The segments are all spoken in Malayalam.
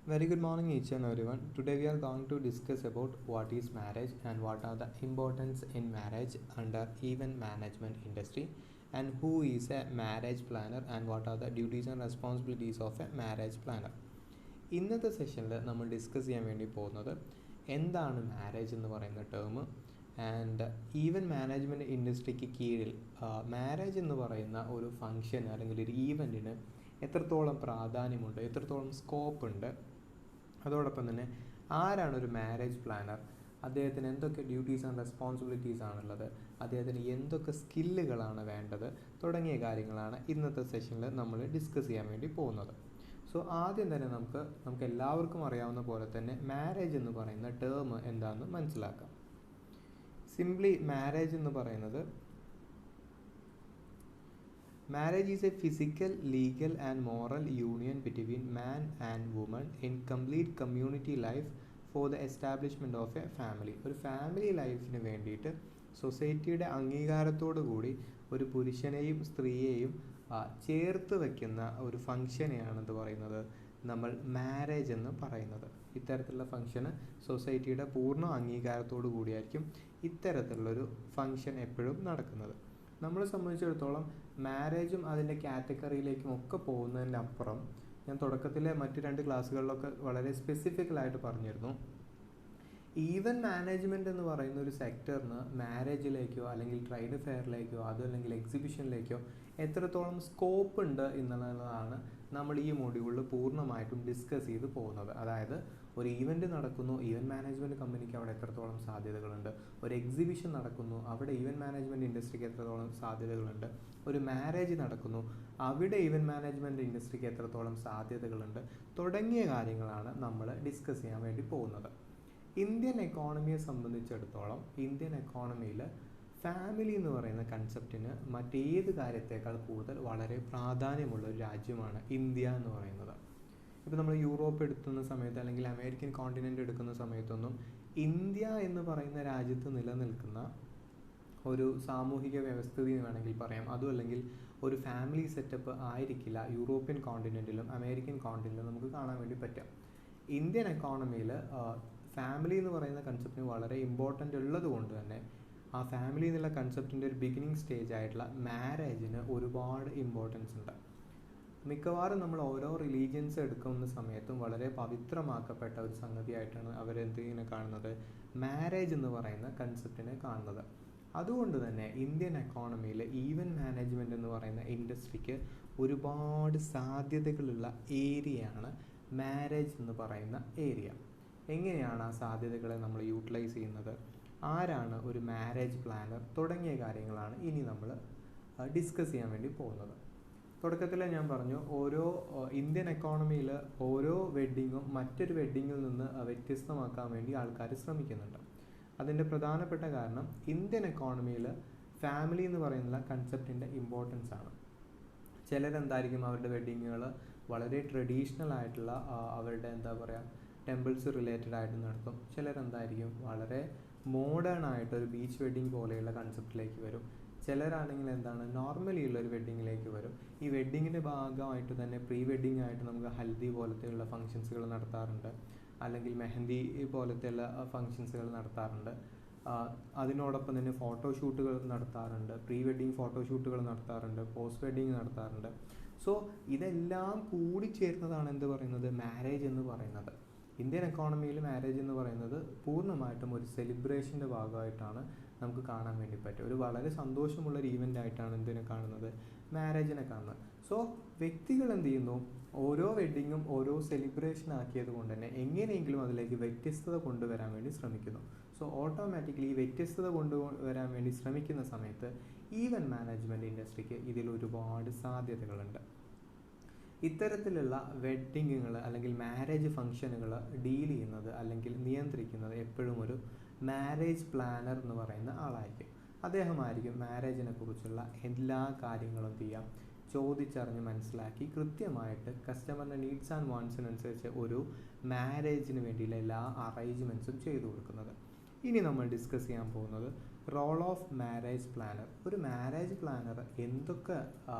Very good morning each and everyone. Today we are going to discuss about what is marriage and what are the importance in marriage under event management industry and who is a marriage planner and what are the duties and responsibilities of a marriage planner. ഇന്നത്തെ സെഷനിൽ നമ്മൾ ഡിസ്കസ് ചെയ്യാൻ വേണ്ടി പോകുന്നത് എന്താണ് മാരേജ് എന്ന് പറയുന്ന ടേം ആൻഡ് ഈവൻ മാനേജ്മെൻറ്റ് ഇൻഡസ്ട്രിക്ക് കീഴിൽ മാരേജ് എന്ന് പറയുന്ന ഒരു ഫങ്ഷൻ അല്ലെങ്കിൽ ഒരു ഈവൻറ്റിന് എത്രത്തോളം പ്രാധാന്യമുണ്ട്, എത്രത്തോളം സ്കോപ്പ് ഉണ്ട്, അതോടൊപ്പം തന്നെ ആരാണ് ഒരു മാരേജ് പ്ലാനർ, അദ്ദേഹത്തിന് എന്തൊക്കെ ഡ്യൂട്ടീസ് ആൻഡ് റെസ്പോൺസിബിലിറ്റീസ് ആണുള്ളത്, അദ്ദേഹത്തിന് എന്തൊക്കെ സ്കില്ലുകളാണ് വേണ്ടത് തുടങ്ങിയ കാര്യങ്ങളാണ് ഇന്നത്തെ സെഷനിൽ നമ്മൾ ഡിസ്കസ് ചെയ്യാൻ വേണ്ടി പോകുന്നത്. സോ ആദ്യം തന്നെ നമുക്ക് എല്ലാവർക്കും അറിയാവുന്ന പോലെ തന്നെ മാരേജ് എന്ന് പറയുന്ന ടേം എന്താണെന്ന് മനസ്സിലാക്കാം. സിംപ്ലി മാരേജ് എന്ന് പറയുന്നത് marriage is a physical, legal and moral union between man and woman in complete community life for the establishment of a family. ഒരു ഫാമിലി ലൈഫിന് വേണ്ടിയിട്ട് സൊസൈറ്റിയുടെ അംഗീകാരത്തോടു കൂടി ഒരു പുരുഷനെയും സ്ത്രീയെയും ചേർത്ത് വയ്ക്കുന്ന ഒരു ഫങ്ഷനെയാണെന്ന് പറയുന്നത് നമ്മൾ മാരേജ് എന്ന് പറയുന്നത്. ഇത്തരത്തിലുള്ള ഫങ്ഷന് സൊസൈറ്റിയുടെ പൂർണ്ണ അംഗീകാരത്തോടു കൂടിയായിരിക്കും ഇത്തരത്തിലുള്ളൊരു ഫങ്ഷൻ എപ്പോഴും നടക്കുന്നത്. നമ്മളെ സംബന്ധിച്ചിടത്തോളം മാരേജും അതിൻ്റെ കാറ്റഗറിയിലേക്കും ഒക്കെ പോകുന്നതിൻ്റെ അപ്പുറം ഞാൻ തുടക്കത്തിലെ മറ്റ് 2 ക്ലാസ്സുകളിലൊക്കെ വളരെ സ്പെസിഫിക്കലായിട്ട് പറഞ്ഞിരുന്നു, ഈവൻ മാനേജ്മെൻറ്റ് എന്ന് പറയുന്ന ഒരു സെക്ടറിന് മാരേജിലേക്കോ അല്ലെങ്കിൽ ട്രേഡ് ഫെയറിലേക്കോ അതല്ലെങ്കിൽ എക്സിബിഷനിലേക്കോ എത്രത്തോളം സ്കോപ്പ് ഉണ്ട് എന്നുള്ളതാണ് നമ്മൾ ഈ മൊഡ്യൂളിൽ പൂർണ്ണമായിട്ടും ഡിസ്കസ് ചെയ്ത് പോകുന്നത്. അതായത് ഒരു ഈവൻറ്റ് നടക്കുന്നു, ഈവൻറ്റ് മാനേജ്മെൻറ്റ് കമ്പനിക്ക് അവിടെ എത്രത്തോളം സാധ്യതകളുണ്ട്, ഒരു എക്സിബിഷൻ നടക്കുന്നു, അവിടെ ഈവൻറ്റ് മാനേജ്മെൻറ്റ് ഇൻഡസ്ട്രിക്ക് എത്രത്തോളം സാധ്യതകളുണ്ട്, ഒരു മാരേജ് നടക്കുന്നു, അവിടെ ഈവൻറ്റ് മാനേജ്മെൻറ്റ് ഇൻഡസ്ട്രിക്ക് എത്രത്തോളം സാധ്യതകളുണ്ട് തുടങ്ങിയ കാര്യങ്ങളാണ് നമ്മൾ ഡിസ്കസ് ചെയ്യാൻ വേണ്ടി പോകുന്നത്. ഇന്ത്യൻ എക്കോണമിയെ സംബന്ധിച്ചിടത്തോളം ഇന്ത്യൻ എക്കോണമിയിൽ ഫാമിലി എന്ന് പറയുന്ന കൺസെപ്റ്റിന് മറ്റേത് കാര്യത്തേക്കാൾ കൂടുതൽ വളരെ പ്രാധാന്യമുള്ള ഒരു രാജ്യമാണ് ഇന്ത്യ എന്ന് പറയുന്നത്. ഇപ്പോൾ നമ്മൾ യൂറോപ്പ് എടുക്കുന്ന സമയത്ത് അല്ലെങ്കിൽ അമേരിക്കൻ കോണ്ടിനെൻ്റ് എടുക്കുന്ന സമയത്തൊന്നും ഇന്ത്യ എന്ന് പറയുന്ന രാജ്യത്ത് നിലനിൽക്കുന്ന ഒരു സാമൂഹിക വ്യവസ്ഥിതി എന്ന് വേണമെങ്കിൽ പറയാം, അതും അല്ലെങ്കിൽ ഒരു ഫാമിലി സെറ്റപ്പ് ആയിരിക്കില്ല യൂറോപ്യൻ കോണ്ടിനെൻറ്റിലും അമേരിക്കൻ കോണ്ടിനെൻറ്റിലും നമുക്ക് കാണാൻ വേണ്ടി പറ്റും. ഇന്ത്യൻ എക്കോണമിയിൽ ഫാമിലി എന്ന് പറയുന്ന കൺസെപ്റ്റിന് വളരെ ഇമ്പോർട്ടൻ്റ് ഉള്ളത് കൊണ്ട് തന്നെ ആ ഫാമിലി എന്നുള്ള കൺസെപ്റ്റിൻ്റെ ഒരു ബിഗിനിങ് സ്റ്റേജ് ആയിട്ടുള്ള മാരേജിന് ഒരുപാട് ഇമ്പോർട്ടൻസ് ഉണ്ട്. മിക്കവാറും നമ്മൾ ഓരോ റിലീജിയൻസ് എടുക്കുന്ന സമയത്തും വളരെ പവിത്രമാക്കപ്പെട്ട ഒരു സംഗതിയായിട്ടാണ് അവരെന്തിനെ കാണുന്നത്, മാരേജ് എന്ന് പറയുന്ന കൺസെപ്റ്റിനെ കാണുന്നത്. അതുകൊണ്ട് തന്നെ ഇന്ത്യൻ എക്കോണമിയിൽ ഈവൻറ്റ് മാനേജ്മെൻറ്റ് എന്ന് പറയുന്ന ഇൻഡസ്ട്രിക്ക് ഒരുപാട് സാധ്യതകളുള്ള ഏരിയയാണ് മാരേജ് എന്ന് പറയുന്ന ഏരിയ. എങ്ങനെയാണ് ആ സാധ്യതകളെ നമ്മൾ യൂട്ടിലൈസ് ചെയ്യുന്നത്, ആരാണ് ഒരു മാരേജ് പ്ലാനർ തുടങ്ങിയ കാര്യങ്ങളാണ് ഇനി നമ്മൾ ഡിസ്കസ് ചെയ്യാൻ വേണ്ടി പോകുന്നത്. തുടക്കത്തിൽ ഞാൻ പറഞ്ഞു, ഓരോ ഇന്ത്യൻ എക്കോണമിയിൽ ഓരോ വെഡ്ഡിങ്ങും മറ്റൊരു വെഡ്ഡിങ്ങിൽ നിന്ന് വ്യത്യസ്തമാക്കാൻ വേണ്ടി ആൾക്കാർ ശ്രമിക്കുന്നുണ്ട്. അതിൻ്റെ പ്രധാനപ്പെട്ട കാരണം ഇന്ത്യൻ എക്കോണമിയിൽ ഫാമിലി എന്ന് പറയുന്ന കൺസെപ്റ്റിൻ്റെ ഇമ്പോർട്ടൻസ് ആണ്. ചിലരെന്തായിരിക്കും അവരുടെ വെഡ്ഡിങ്ങുകൾ വളരെ ട്രഡീഷണൽ ആയിട്ടുള്ള അവരുടെ ടെമ്പിൾസ് റിലേറ്റഡ് ആയിട്ട് നടത്തും. ചിലരെന്തായിരിക്കും വളരെ മോഡേൺ ആയിട്ടൊരു ബീച്ച് വെഡ്ഡിങ് പോലെയുള്ള കൺസെപ്റ്റിലേക്ക് വരും. ചിലരാണെങ്കിൽ നോർമലി ഉള്ളൊരു വെഡ്ഡിങ്ങിലേക്ക് വരും. ഈ വെഡ്ഡിങ്ങിൻ്റെ ഭാഗമായിട്ട് തന്നെ പ്രീ വെഡ്ഡിങ് ആയിട്ട് നമുക്ക് ഹൽദി പോലത്തെയുള്ള ഫങ്ഷൻസുകൾ നടത്താറുണ്ട്, അല്ലെങ്കിൽ മെഹന്തി പോലത്തെയുള്ള ഫങ്ഷൻസുകൾ നടത്താറുണ്ട്. അതിനോടൊപ്പം തന്നെ ഫോട്ടോഷൂട്ടുകൾ നടത്താറുണ്ട്, പ്രീ വെഡ്ഡിങ് ഫോട്ടോഷൂട്ടുകൾ നടത്താറുണ്ട്, പോസ്റ്റ് വെഡ്ഡിങ് നടത്താറുണ്ട്. സോ ഇതെല്ലാം കൂടിച്ചേർന്നതാണ് എന്ത് പറയുന്നത്, മാരേജ് എന്ന് പറയുന്നത്. ഇന്ത്യൻ എക്കോണമിയിൽ മാരേജ് എന്ന് പറയുന്നത് പൂർണ്ണമായിട്ടും ഒരു സെലിബ്രേഷൻ്റെ ഭാഗമായിട്ടാണ് നമുക്ക് കാണാൻ വേണ്ടി പറ്റും. ഒരു വളരെ സന്തോഷമുള്ളൊരു ഈവൻ്റ് ആയിട്ടാണ് എന്തിനെ കാണുന്നത്, മാരേജിനെ കാണുന്നത്. സോ വ്യക്തികൾ എന്ത് ചെയ്യുന്നു, ഓരോ വെഡ്ഡിങ്ങും ഓരോ സെലിബ്രേഷൻ ആക്കിയത് കൊണ്ട് തന്നെ എങ്ങനെയെങ്കിലും അതിലേക്ക് വ്യത്യസ്തത കൊണ്ടുവരാൻ വേണ്ടി ശ്രമിക്കുന്നു. സോ ഓട്ടോമാറ്റിക്കലി വ്യത്യസ്തത കൊണ്ടുവരാൻ വേണ്ടി ശ്രമിക്കുന്ന സമയത്ത് ഈവൻറ്റ് മാനേജ്മെൻറ്റ് ഇൻഡസ്ട്രിക്ക് ഇതിൽ ഒരുപാട് സാധ്യതകളുണ്ട്. ഇത്തരത്തിലുള്ള വെഡ്ഡിങ്ങുകൾ അല്ലെങ്കിൽ മാരേജ് ഫങ്ഷനുകൾ ഡീൽ ചെയ്യുന്നത് അല്ലെങ്കിൽ നിയന്ത്രിക്കുന്നത് എപ്പോഴും ഒരു മാരേജ് പ്ലാനർ എന്ന് പറയുന്ന ആളായിരിക്കും. അദ്ദേഹമായിരിക്കും മാരേജിനെ കുറിച്ചുള്ള എല്ലാ കാര്യങ്ങളും ചോദിച്ചറിഞ്ഞ് മനസ്സിലാക്കി കൃത്യമായിട്ട് കസ്റ്റമറിൻ്റെ നീഡ്സ് ആൻഡ് വാണ്ട്സിനനുസരിച്ച് ഒരു മാരേജിന് വേണ്ടിയുള്ള എല്ലാ അറേഞ്ച്മെൻറ്റ്സും ചെയ്തു കൊടുക്കുന്നത്. ഇനി നമ്മൾ ഡിസ്കസ് ചെയ്യാൻ പോകുന്നത് റോൾ ഓഫ് മാരേജ് പ്ലാനർ. ഒരു മാരേജ് പ്ലാനർ എന്തൊക്കെ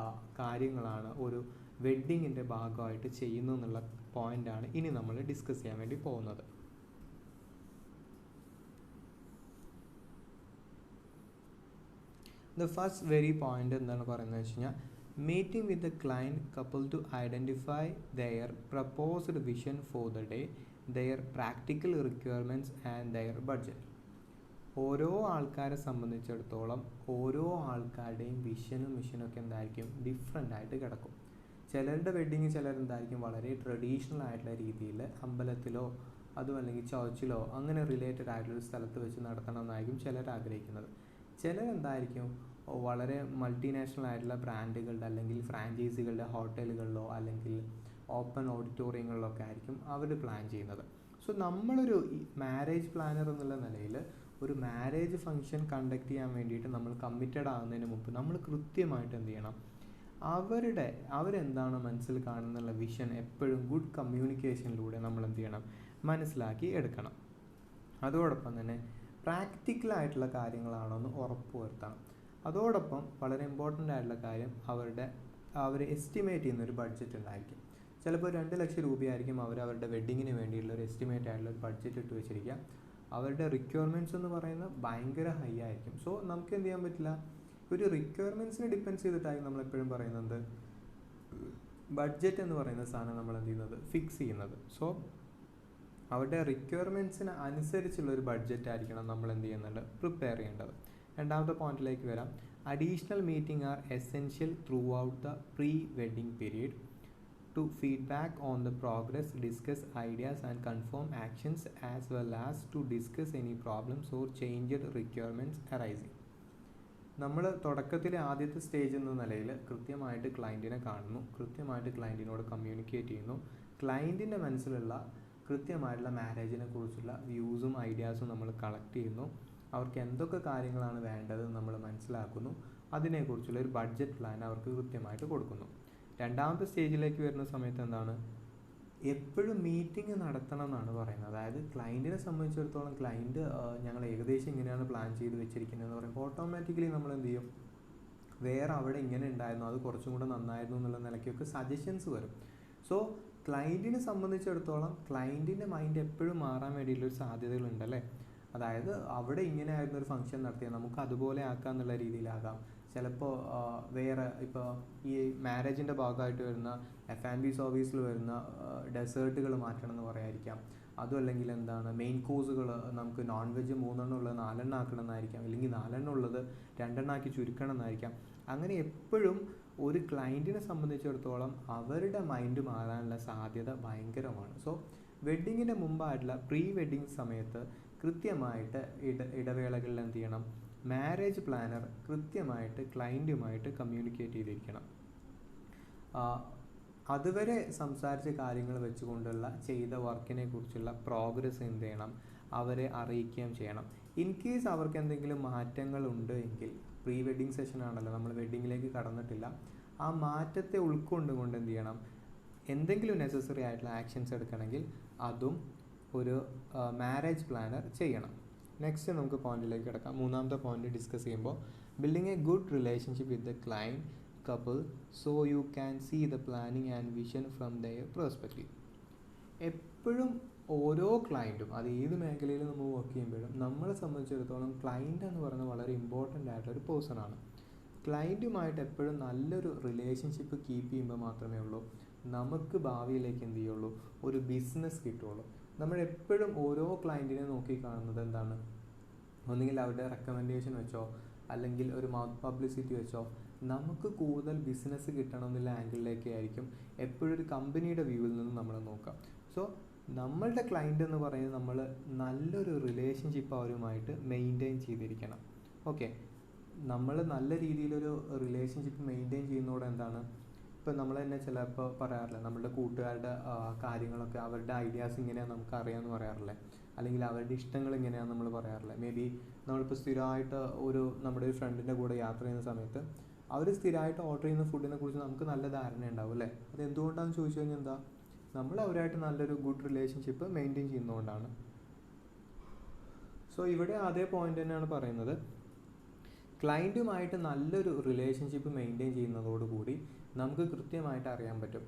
കാര്യങ്ങളാണ് ഒരു വെഡ്ഡിങ്ങിൻ്റെ ഭാഗമായിട്ട് ചെയ്യുന്നു എന്നുള്ള പോയിൻ്റാണ് ഇനി നമ്മൾ ഡിസ്കസ് ചെയ്യാൻ വേണ്ടി പോകുന്നത്. ദ ഫസ്റ്റ് വെരി പോയിന്റ് എന്താണ് പറയുന്നത് വെച്ച് കഴിഞ്ഞാൽ, meeting with the client couple to identify their proposed vision for the day, their practical requirements and their budget. ഓരോ ആൾക്കാരെ സംബന്ധിച്ചിടത്തോളം ഓരോ ആൾക്കാരുടെയും വിഷനും മിഷനൊക്കെ എന്തായിരിക്കും, ഡിഫറെൻ്റ് ആയിട്ട് കിടക്കും. ചിലരുടെ വെഡ്ഡിങ് ചിലരെന്തായിരിക്കും വളരെ ട്രഡീഷണൽ ആയിട്ടുള്ള രീതിയിൽ അമ്പലത്തിലോ അതും അല്ലെങ്കിൽ ചർച്ചിലോ അങ്ങനെ റിലേറ്റഡ് ആയിട്ടുള്ളൊരു സ്ഥലത്ത് വെച്ച് നടത്തണം എന്നായിരിക്കും ചിലർ ആഗ്രഹിക്കുന്നത്. ചിലരെന്തായിരിക്കും വളരെ മൾട്ടിനാഷണൽ ആയിട്ടുള്ള ബ്രാൻഡുകളുടെ അല്ലെങ്കിൽ ഫ്രാഞ്ചൈസികളുടെ ഹോട്ടലുകളിലോ അല്ലെങ്കിൽ ഓപ്പൺ ഓഡിറ്റോറിയങ്ങളിലൊക്കെ ആയിരിക്കും അവർ പ്ലാൻ ചെയ്യുന്നത്. സോ നമ്മളൊരു മാരേജ് പ്ലാനർ എന്നുള്ള നിലയിൽ ഒരു മാരേജ് ഫംഗ്ഷൻ കണ്ടക്ട് ചെയ്യാൻ വേണ്ടിയിട്ട് നമ്മൾ കമ്മിറ്റഡ് ആകുന്നതിന് മുമ്പ് നമ്മൾ കൃത്യമായിട്ട് എന്ത് ചെയ്യണം, അവരെന്താണ് മനസ്സിൽ കാണുന്നുള്ള വിഷൻ എപ്പോഴും ഗുഡ് കമ്മ്യൂണിക്കേഷനിലൂടെ നമ്മൾ എന്ത് ചെയ്യണം, മനസ്സിലാക്കി എടുക്കണം. അതോടൊപ്പം തന്നെ പ്രാക്ടിക്കലായിട്ടുള്ള കാര്യങ്ങളാണോ എന്ന് ഉറപ്പുവരുത്തണം. അതോടൊപ്പം വളരെ ഇമ്പോർട്ടൻ്റ് ആയിട്ടുള്ള കാര്യം അവർ എസ്റ്റിമേറ്റ് ചെയ്യുന്നൊരു ബഡ്ജറ്റ് ഉണ്ടായിരിക്കും. ചിലപ്പോൾ 2 ലക്ഷം രൂപയായിരിക്കും അവരുടെ വെഡ്ഡിങ്ങിന് വേണ്ടിയിട്ടുള്ള ഒരു എസ്റ്റിമേറ്റ് ആയിട്ടുള്ള ഒരു ബഡ്ജറ്റ് ഇട്ട് വെച്ചിരിക്കുക. അവരുടെ റിക്വയർമെൻറ്റ്സ് എന്ന് പറയുന്നത് ഭയങ്കര ഹൈ ആയിരിക്കും. സോ നമുക്ക് എന്ത് ചെയ്യാൻ പറ്റില്ല, ഒരു റിക്വയർമെൻറ്റ്സിനെ ഡിപ്പെൻഡ് ചെയ്തിട്ടായിരിക്കും നമ്മളെപ്പോഴും പറയുന്നത് ബഡ്ജറ്റ് എന്ന് പറയുന്ന സാധനം നമ്മൾ എന്ത് ചെയ്യുന്നത്, ഫിക്സ് ചെയ്യുന്നത്. സോ അവരുടെ റിക്വയർമെൻറ്റ്സിന് അനുസരിച്ചുള്ള ഒരു ബഡ്ജറ്റ് ആയിരിക്കണം നമ്മൾ എന്ത് ചെയ്യുന്നുണ്ട്, പ്രിപ്പയർ ചെയ്യേണ്ടത്. രണ്ടാമത്തെ പോയിന്റിലേക്ക് വരാം. Additional meeting are essential through out the pre wedding period to feedback on the progress, discuss ideas and confirm actions as well as to discuss any problems or changed requirements arising. നമ്മൾ തുടക്കത്തിലെ ആദ്യത്തെ സ്റ്റേജ് എന്ന നിലയിൽ കൃത്യമായിട്ട് ക്ലയൻറ്റിനെ കാണുന്നു, കൃത്യമായിട്ട് ക്ലയൻറ്റിനോട് കമ്മ്യൂണിക്കേറ്റ് ചെയ്യുന്നു, ക്ലയൻറ്റിൻ്റെ മനസ്സിലുള്ള കൃത്യമായിട്ടുള്ള മാരേജിനെ കുറിച്ചുള്ള വ്യൂസും ഐഡിയാസും നമ്മൾ കളക്ട് ചെയ്യുന്നു, അവർക്ക് എന്തൊക്കെ കാര്യങ്ങളാണ് വേണ്ടത് നമ്മൾ മനസ്സിലാക്കുന്നു, അതിനെക്കുറിച്ചുള്ള ഒരു ബഡ്ജറ്റ് പ്ലാൻ അവർക്ക് കൃത്യമായിട്ട് കൊടുക്കുന്നു. രണ്ടാമത്തെ സ്റ്റേജിലേക്ക് വരുന്ന സമയത്ത് എന്താണ്, എപ്പോഴും മീറ്റിംഗ് നടത്തണം എന്നാണ് പറയുന്നത്. അതായത് ക്ലയൻറ്റിനെ സംബന്ധിച്ചിടത്തോളം ക്ലയൻറ്റ് ഞങ്ങൾ ഏകദേശം ഇങ്ങനെയാണ് പ്ലാൻ ചെയ്ത് വെച്ചിരിക്കുന്നതെന്ന് പറയുമ്പോൾ ഓട്ടോമാറ്റിക്കലി നമ്മൾ എന്ത് ചെയ്യും, വേറെ അവിടെ ഇങ്ങനെ ഉണ്ടായിരുന്നു അത് കുറച്ചും കൂടെ നന്നായിരുന്നു എന്നുള്ള നിലയ്ക്കൊക്കെ സജഷൻസ് വരും. സോ ക്ലയൻറ്റിനെ സംബന്ധിച്ചിടത്തോളം ക്ലയൻറ്റിൻ്റെ മൈൻഡ് എപ്പോഴും മാറാൻ വേണ്ടിയിട്ടുള്ളൊരു സാധ്യതകളുണ്ടല്ലേ. അതായത് അവിടെ ഇങ്ങനെ ആയിരുന്നു ഒരു ഫംഗ്ഷൻ നടത്തിയത്, നമുക്ക് അതുപോലെ ആക്കാം എന്നുള്ള രീതിയിലാകാം. ചിലപ്പോൾ വേറെ ഇപ്പോൾ ഈ മാരേജിൻ്റെ ഭാഗമായിട്ട് വരുന്ന F&B സർവീസിൽ വരുന്ന ഡെസേർട്ടുകൾ മാറ്റണം എന്ന് പറയായിരിക്കാം. അതും അല്ലെങ്കിൽ എന്താണ് മെയിൻ കോഴ്സുകൾ നമുക്ക് നോൺ വെജ് 3 ഉള്ളത് 4 ആക്കണം എന്നായിരിക്കാം, അല്ലെങ്കിൽ 4 ഉള്ളത് 2 ആക്കി ചുരുക്കണം എന്നായിരിക്കാം. അങ്ങനെ എപ്പോഴും ഒരു ക്ലയൻറ്റിനെ സംബന്ധിച്ചിടത്തോളം അവരുടെ മൈൻഡ് മാറാനുള്ള സാധ്യത ഭയങ്കരമാണ്. സോ വെഡ്ഡിങ്ങിൻ്റെ മുമ്പായിട്ടുള്ള പ്രീ വെഡ്ഡിങ് സമയത്ത് കൃത്യമായിട്ട് ഇടവേളകളിൽ എന്ത് ചെയ്യണം, മാരേജ് പ്ലാനർ കൃത്യമായിട്ട് ക്ലയൻറ്റുമായിട്ട് കമ്മ്യൂണിക്കേറ്റ് ചെയ്തിരിക്കണം. അതുവരെ സംസാരിച്ച കാര്യങ്ങൾ വെച്ചുകൊണ്ടുള്ള ചെയ്ത വർക്കിനെ കുറിച്ചുള്ള പ്രോഗ്രസ് എന്ത് ചെയ്യണം, അവരെ അറിയിക്കുകയും ചെയ്യണം. ഇൻ കേസ് അവർക്ക് എന്തെങ്കിലും മാറ്റങ്ങളുണ്ട് എങ്കിൽ, പ്രീ വെഡ്ഡിങ് സെഷൻ ആണല്ലോ, നമ്മൾ വെഡ്ഡിങ്ങിലേക്ക് കടന്നിട്ടില്ല, ആ മാറ്റത്തെ ഉൾക്കൊണ്ടുകൊണ്ട് എന്ത് ചെയ്യണം, എന്തെങ്കിലും നെസസറി ആയിട്ടുള്ള ആക്ഷൻസ് എടുക്കണമെങ്കിൽ അതും ഒരു മാരേജ് പ്ലാനർ ചെയ്യണം. നെക്സ്റ്റ് നമുക്ക് പോയിന്റിലേക്ക് കിടക്കാം. മൂന്നാമത്തെ പോയിന്റ് ഡിസ്കസ് ചെയ്യുമ്പോൾ, building a good relationship with the client couple so you can see the planning and vision from their perspective. എപ്പോഴും ഓരോ ക്ലയൻറ്റും, അത് ഏത് മേഖലയിൽ നമ്മൾ വർക്ക് ചെയ്യുമ്പോഴും നമ്മളെ സംബന്ധിച്ചിടത്തോളം ക്ലയൻറ്റ് എന്ന് പറയുന്നത് വളരെ ഇമ്പോർട്ടൻ്റ് ആയിട്ടൊരു പേഴ്സണാണ്. ക്ലയൻറ്റുമായിട്ട് എപ്പോഴും നല്ലൊരു റിലേഷൻഷിപ്പ് കീപ്പ് ചെയ്യുമ്പോൾ മാത്രമേ ഉള്ളൂ നമുക്ക് ഭാവിയിലേക്ക് എന്ത് ചെയ്യുള്ളൂ, ഒരു ബിസിനസ് കിട്ടുള്ളൂ. നമ്മളെപ്പോഴും ഓരോ ക്ലയൻറ്റിനെ നോക്കി കാണുന്നത് എന്താണ്, ഒന്നുകിൽ അവരുടെ റെക്കമെൻഡേഷൻ വെച്ചോ അല്ലെങ്കിൽ ഒരു മൗത്ത് പബ്ലിസിറ്റി വെച്ചോ നമുക്ക് കൂടുതൽ ബിസിനസ് കിട്ടണം എന്നുള്ള ആംഗിളിലേക്ക് ആയിരിക്കും എപ്പോഴും ഒരു കമ്പനിയുടെ വ്യൂവിൽ നിന്ന് നമ്മൾ നോക്കാം. സോ നമ്മളുടെ ക്ലയൻറ്റ് എന്ന് പറയുന്നത് നമ്മൾ നല്ലൊരു റിലേഷൻഷിപ്പ് അവരുമായിട്ട് മെയിൻറ്റെയിൻ ചെയ്തിരിക്കണം. ഓക്കെ, നമ്മൾ നല്ല രീതിയിലൊരു റിലേഷൻഷിപ്പ് മെയിൻറ്റെയിൻ ചെയ്യുന്നതോടെ എന്താണ്, ഇപ്പം നമ്മൾ തന്നെ ചിലപ്പോൾ പറയാറില്ല, നമ്മളുടെ കൂട്ടുകാരുടെ കാര്യങ്ങളൊക്കെ അവരുടെ ഐഡിയാസ് ഇങ്ങനെയാണ് നമുക്ക് അറിയാമെന്ന് പറയാറില്ലേ, അല്ലെങ്കിൽ അവരുടെ ഇഷ്ടങ്ങൾ ഇങ്ങനെയാണെന്ന് നമ്മൾ പറയാറില്ല. മേ ബി നമ്മളിപ്പോൾ സ്ഥിരമായിട്ട് നമ്മുടെ ഒരു ഫ്രണ്ടിൻ്റെ കൂടെ യാത്ര ചെയ്യുന്ന സമയത്ത് അവർ സ്ഥിരമായിട്ട് ഓർഡർ ചെയ്യുന്ന ഫുഡിനെ കുറിച്ച് നമുക്ക് നല്ല ധാരണ ഉണ്ടാവും അല്ലേ. അത് എന്തുകൊണ്ടാണെന്ന് ചോദിച്ചു കഴിഞ്ഞാൽ എന്താ, നമ്മൾ അവരായിട്ട് നല്ലൊരു ഗുഡ് റിലേഷൻഷിപ്പ് മെയിൻറ്റെയിൻ ചെയ്യുന്നതുകൊണ്ടാണ്. സോ ഇവിടെ അതേ പോയിന്റ് തന്നെയാണ് പറയുന്നത്, ക്ലയൻറ്റുമായിട്ട് നല്ലൊരു റിലേഷൻഷിപ്പ് മെയിൻറ്റെയിൻ ചെയ്യുന്നതോടുകൂടി നമുക്ക് കൃത്യമായിട്ട് അറിയാൻ പറ്റും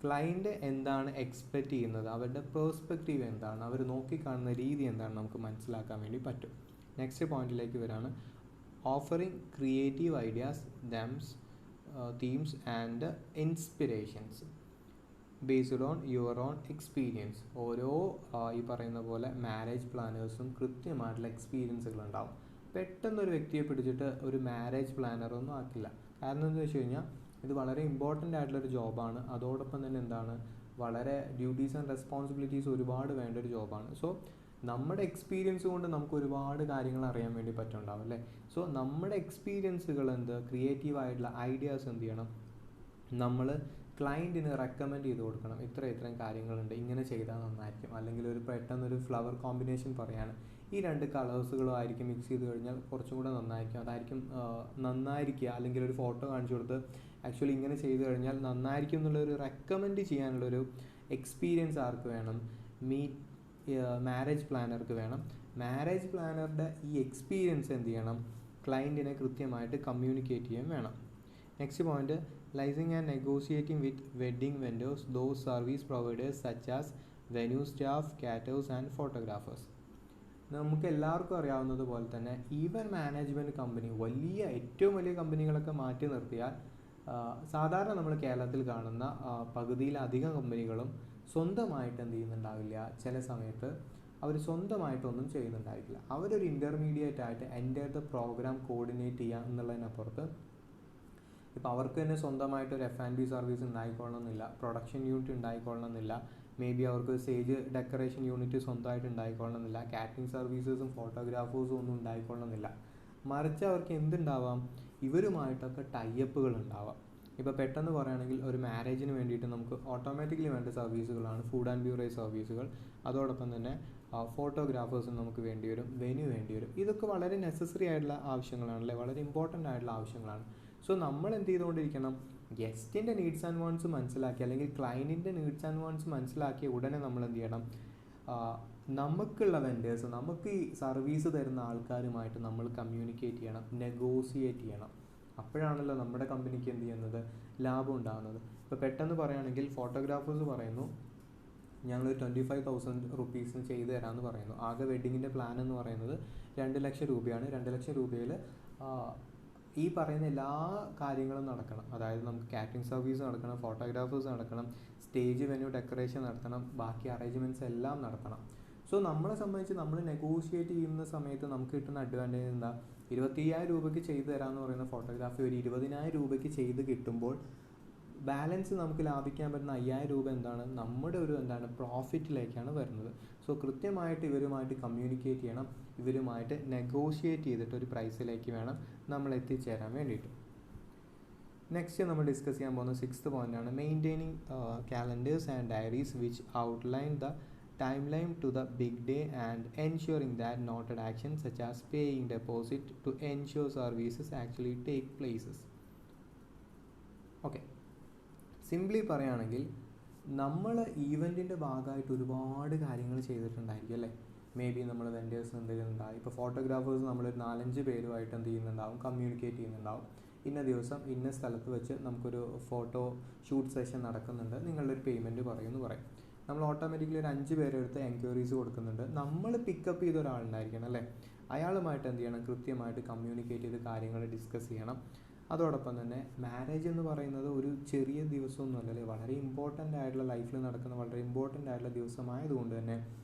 ക്ലയൻറ്റ് എന്താണ് എക്സ്പെക്റ്റ് ചെയ്യുന്നത്, അവരുടെ പേഴ്സ്പെക്റ്റീവ് എന്താണ്, അവർ നോക്കിക്കാണുന്ന രീതി എന്താണ് നമുക്ക് മനസ്സിലാക്കാൻ വേണ്ടി പറ്റും. നെക്സ്റ്റ് പോയിന്റിലേക്ക് വരാണ് offering creative ideas themes and inspirations based on your own experience. ഓരോ ഈ പറയുന്ന പോലെ മാരേജ് പ്ലാനേഴ്സും കൃത്യമായിട്ടുള്ള എക്സ്പീരിയൻസുകൾ ഉണ്ടാവും. പെട്ടെന്നൊരു വ്യക്തിയെ പിടിച്ചിട്ട് ഒരു മാരേജ് പ്ലാനറൊന്നും ആക്കില്ല. കാരണം എന്താണെന്ന് വെച്ച് കഴിഞ്ഞാൽ ഇത് വളരെ ഇമ്പോർട്ടൻ്റ് ആയിട്ടുള്ളൊരു ജോബാണ്. അതോടൊപ്പം തന്നെ എന്താണ്, വളരെ ഡ്യൂട്ടീസ് ആൻഡ് റെസ്പോൺസിബിലിറ്റീസ് ഒരുപാട് വേണ്ട ഒരു ജോബാണ്. സോ നമ്മുടെ എക്സ്പീരിയൻസ് കൊണ്ട് നമുക്ക് ഒരുപാട് കാര്യങ്ങൾ അറിയാൻ വേണ്ടി പറ്റുന്നുണ്ടാവും അല്ലേ. സോ നമ്മുടെ എക്സ്പീരിയൻസുകൾ ക്രിയേറ്റീവ് ആയിട്ടുള്ള ഐഡിയാസ് എന്ത് ചെയ്യണം, നമ്മൾ ക്ലയൻറ്റിന് റെക്കമെൻഡ് ചെയ്ത് കൊടുക്കണം. ഇത്രയും കാര്യങ്ങളുണ്ട്, ഇങ്ങനെ ചെയ്താൽ നന്നായിരിക്കും. അല്ലെങ്കിൽ ഒരു പെട്ടെന്നൊരു ഫ്ലവർ കോമ്പിനേഷൻ പറയാണ്, ഈ 2 കളേഴ്സുകളും ആയിരിക്കും മിക്സ് ചെയ്ത് കഴിഞ്ഞാൽ കുറച്ചും കൂടെ നന്നായിരിക്കും, അതായിരിക്കും നന്നായിരിക്കുക. അല്ലെങ്കിൽ ഒരു ഫോട്ടോ കാണിച്ചു കൊടുത്ത് ആക്ച്വലി ഇങ്ങനെ ചെയ്ത് കഴിഞ്ഞാൽ നന്നായിരിക്കും എന്നുള്ളൊരു റെക്കമെൻഡ് ചെയ്യാനുള്ളൊരു എക്സ്പീരിയൻസ് ആർക്ക് വേണം, മാരേജ് പ്ലാനർക്ക് വേണം. മാരേജ് പ്ലാനറുടെ ഈ എക്സ്പീരിയൻസ് എന്ത് ചെയ്യണം, ക്ലയൻറ്റിനെ കൃത്യമായിട്ട് കമ്മ്യൂണിക്കേറ്റ് ചെയ്യാൻ വേണം. Next point, liaising and negotiating with wedding vendors, those service providers such as venue staff, caterers and photographers. നമുക്ക് എല്ലാവർക്കും അറിയാവുന്നത് പോലെ തന്നെ ഈവൻറ്റ് മാനേജ്മെൻറ്റ് കമ്പനി, ഏറ്റവും വലിയ കമ്പനികളൊക്കെ മാറ്റി നിർത്തിയാൽ സാധാരണ നമ്മൾ കേരളത്തിൽ കാണുന്ന പകുതിയിലധികം കമ്പനികളും സ്വന്തമായിട്ട് എന്ത് ചെയ്യുന്നുണ്ടാവില്ല, ചില സമയത്ത് അവർ സ്വന്തമായിട്ടൊന്നും ചെയ്യുന്നുണ്ടായിരിക്കില്ല. അവരൊരു ഇൻ്റർമീഡിയറ്റ് ആയിട്ട് എൻ്റെ പ്രോഗ്രാം കോർഡിനേറ്റ് ചെയ്യുക എന്നുള്ളതിനപ്പുറത്ത് ഇപ്പോൾ അവർക്ക് തന്നെ സ്വന്തമായിട്ടൊരു F&B സർവീസ് ഉണ്ടായിക്കൊള്ളണമെന്നില്ല, പ്രൊഡക്ഷൻ യൂണിറ്റ് ഉണ്ടായിക്കൊള്ളണമെന്നില്ല, മേ ബി അവർക്ക് സ്റ്റേജ് ഡെക്കറേഷൻ യൂണിറ്റ് സ്വന്തമായിട്ട് ഉണ്ടായിക്കൊള്ളണമെന്നില്ല, കാറ്ററിംഗ് സർവീസസും ഫോട്ടോഗ്രാഫേഴ്സും ഒന്നും ഉണ്ടായിക്കൊള്ളണമെന്നില്ല. മറിച്ച് അവർക്ക് എന്തുണ്ടാവാം, ഇവരുമായിട്ടൊക്കെ ടൈപ്പുകൾ ഉണ്ടാവാം. ഇപ്പോൾ പെട്ടെന്ന് പറയുകയാണെങ്കിൽ ഒരു മാരേജിന് വേണ്ടിയിട്ട് നമുക്ക് ഓട്ടോമാറ്റിക്കലി വേണ്ട സർവീസുകളാണ് ഫുഡ് ആൻഡ് ബ്യൂറേജ് സർവീസുകൾ. അതോടൊപ്പം തന്നെ ഫോട്ടോഗ്രാഫേഴ്സിന് നമുക്ക് വേണ്ടി വരും, വെന്യൂ വേണ്ടി വരും. ഇതൊക്കെ വളരെ നെസസറി ആയിട്ടുള്ള ആവശ്യങ്ങളാണല്ലേ, വളരെ ഇമ്പോർട്ടൻ്റ് ആയിട്ടുള്ള ആവശ്യങ്ങളാണ്. സോ നമ്മൾ എന്ത് ചെയ്തുകൊണ്ടിരിക്കണം, ഗസ്റ്റിൻ്റെ നീഡ്സ് ആൻഡ് വാണ്ട്സ് മനസ്സിലാക്കി, അല്ലെങ്കിൽ ക്ലയൻറ്റിൻ്റെ നീഡ്സ് ആൻഡ് വാണ്ട്സ് മനസ്സിലാക്കിയ ഉടനെ നമ്മൾ എന്ത് ചെയ്യണം, നമുക്കുള്ള വെൻഡേഴ്സ്, നമുക്ക് ഈ സർവീസ് തരുന്ന ആൾക്കാരുമായിട്ട് നമ്മൾ കമ്മ്യൂണിക്കേറ്റ് ചെയ്യണം, നെഗോസിയേറ്റ് ചെയ്യണം. അപ്പോഴാണല്ലോ നമ്മുടെ കമ്പനിക്ക് എന്ത് ചെയ്യുന്നത്, ലാഭം ഉണ്ടാകുന്നത്. ഇപ്പോൾ പെട്ടെന്ന് പറയുകയാണെങ്കിൽ ഫോട്ടോഗ്രാഫേഴ്സ് പറയുന്നു ഞങ്ങൾ 25,000 റുപ്പീസിന് ചെയ്തു തരാമെന്ന് പറയുന്നു. ആകെ വെഡ്ഡിങ്ങിൻ്റെ പ്ലാൻ എന്ന് പറയുന്നത് 2 ലക്ഷം രൂപയാണ്. 2 ലക്ഷം രൂപയിൽ ഈ പറയുന്ന എല്ലാ കാര്യങ്ങളും നടക്കണം. അതായത് നമുക്ക് കാറ്ററിംഗ് സർവീസ് നടക്കണം, ഫോട്ടോഗ്രാഫേഴ്സ് നടക്കണം, സ്റ്റേജ് വെന്യൂ ഡെക്കറേഷൻ നടത്തണം, ബാക്കി അറേഞ്ച്മെൻറ്റ്സ് എല്ലാം നടത്തണം. സോ നമ്മളെ സംബന്ധിച്ച് നമ്മൾ നെഗോഷിയേറ്റ് ചെയ്യുന്ന സമയത്ത് നമുക്ക് കിട്ടുന്ന അഡ്വാൻറ്റേജ് എന്താ, 25,000 രൂപയ്ക്ക് ചെയ്തു തരാമെന്ന് പറയുന്ന ഫോട്ടോഗ്രാഫി ഒരു 20,000 രൂപയ്ക്ക് ചെയ്ത് കിട്ടുമ്പോൾ ബാലൻസ് നമുക്ക് ലാഭിക്കാൻ പറ്റുന്ന 5,000 രൂപ എന്താണ്, നമ്മുടെ ഒരു പ്രോഫിറ്റിലേക്കാണ് വരുന്നത്. സോ കൃത്യമായിട്ട് ഇവരുമായിട്ട് കമ്മ്യൂണിക്കേറ്റ് ചെയ്യണം, ഇവരുമായിട്ട് നെഗോഷിയേറ്റ് ചെയ്തിട്ട് ഒരു പ്രൈസിലേക്ക് വേണം നമ്മൾ എത്തിച്ചേരാൻ വേണ്ടിയിട്ട്. നെക്സ്റ്റ് നമ്മൾ ഡിസ്കസ് ചെയ്യാൻ പോകുന്ന 6th പോയിൻ്റാണ് maintaining calendars and diaries which outline the timeline to the big day and ensuring that noted actions such as paying deposit to ensure services actually take places. Okay, simply പറയുകയാണെങ്കിൽ നമ്മൾ ഈവൻറ്റിൻ്റെ ഭാഗമായിട്ട് ഒരുപാട് കാര്യങ്ങൾ ചെയ്തിട്ടുണ്ടായിരിക്കും അല്ലേ. മേ ബി നമ്മൾ വെൻഡേഴ്സ് എന്തെങ്കിലും ഉണ്ടാവും, ഇപ്പോൾ ഫോട്ടോഗ്രാഫേഴ്സ് നമ്മളൊരു 4-5 പേരുമായിട്ട് എന്ത് ചെയ്യുന്നുണ്ടാവും, കമ്മ്യൂണിക്കേറ്റ് ചെയ്യുന്നുണ്ടാവും. ഇന്ന ദിവസം ഇന്ന സ്ഥലത്ത് വെച്ച് നമുക്കൊരു ഫോട്ടോ ഷൂട്ട് സെഷൻ നടക്കുന്നുണ്ട്, നിങ്ങളുടെ ഒരു പേയ്മെൻറ്റ് പറയുമെന്ന് പറയും. നമ്മൾ ഓട്ടോമാറ്റിക്കലി ഒരു 5 പേരെടുത്ത് എൻക്വയറീസ് കൊടുക്കുന്നുണ്ട്. നമ്മൾ പിക്കപ്പ് ചെയ്ത ഒരാളുണ്ടായിരിക്കണം അല്ലേ, അയാളുമായിട്ട് എന്ത് ചെയ്യണം, കൃത്യമായിട്ട് കമ്മ്യൂണിക്കേറ്റ് ചെയ്ത് കാര്യങ്ങൾ ഡിസ്കസ് ചെയ്യണം. അതോടൊപ്പം തന്നെ മാരേജ് എന്ന് പറയുന്നത് ഒരു ചെറിയ ദിവസമൊന്നുമല്ല അല്ലേ, വളരെ ഇമ്പോർട്ടൻ്റ് ആയിട്ടുള്ള ലൈഫിൽ നടക്കുന്ന വളരെ ഇമ്പോർട്ടൻ്റ് ആയിട്ടുള്ള ദിവസമായതുകൊണ്ട് തന്നെ